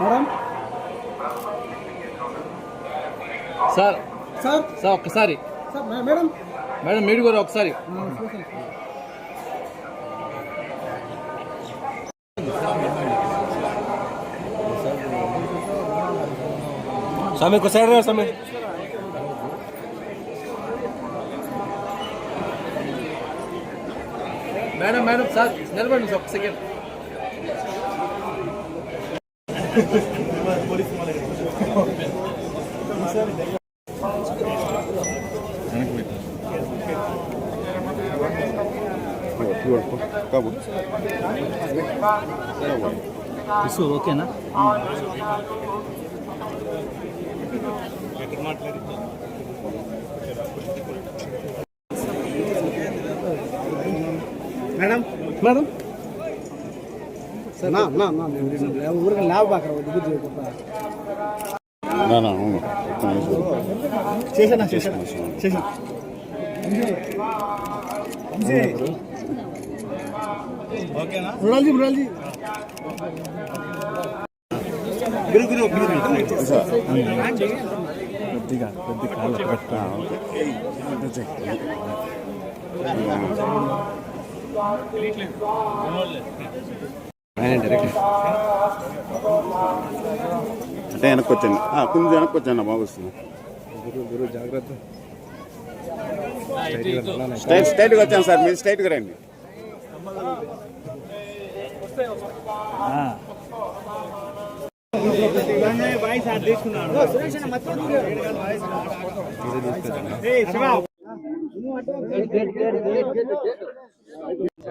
Madam sir sir sir ఒక్కసారి sir madam madam మీరు కూడా ఒకసారి समय को साइड समय మేడం మేడం సార్ నిలబడండి సార్ ఒక సెకండ్ ఓకేనా మేడం మేడం నా నా నా ఊరికి ల్యాబ్ బాకరా దిగు చేయకుండా చేసానా చేసానా చేసా ఓకేనా మృణాల్జీ మృణాల్జీ గురు గురు కొద్దిగా కాళ్ళు పెట్టా అంటే వెనక్కి వచ్చాను కొంచెం వెనక్కి వచ్చాను బాగా వస్తుంది గురు జాగ్రత్త స్ట్రైట్గా వచ్చాను సార్ మీరు స్ట్రైట్గా రండి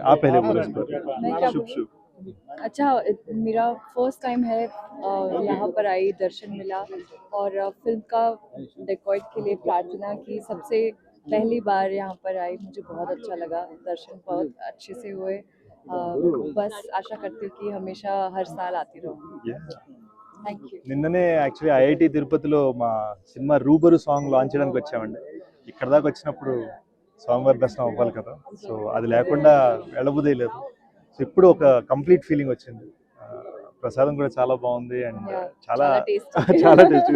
आप पहले बोलो शुभ शुभ। अच्छा, मेरा फर्स्ट टाइम है यहाँ पर आई, दर्शन मिला और फिल्म का डेकॉइट के लिए प्रार्थना की। सबसे पहली बार यहाँ पर आई, मुझे बहुत अच्छा लगा, दर्शन बहुत अच्छे से हुए। बस आशा करती हूँ कि हमेशा हर साल आती रहूँ। Thank you. నిన్ననే యాక్చువల్లీ ఐఐటి తిరుపతిలో మా సినిమా రూబరు సాంగ్ లాంచ్ చేయడానికి వచ్చామండి. ఇక్కడ దాకా వచ్చినప్పుడు స్వామివారి దర్శనం అవ్వాలి కదా, సో అది లేకుండా వెళ్ళబుదే లేదు. సో ఇప్పుడు ఒక కంప్లీట్ ఫీలింగ్ వచ్చింది. ప్రసాదం కూడా చాలా బాగుంది అండ్ చాలా చాలా టేస్టీ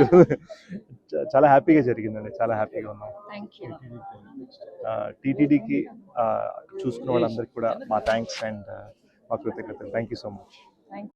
చాలా హ్యాపీగా జరిగిందండి, చాలా హ్యాపీగా ఉన్నాం. టీటీడీకి చూసుకున్న వాళ్ళందరికీ కూడా మా థ్యాంక్స్ అండ్ మా కృతజ్ఞతలు. Thank you so much.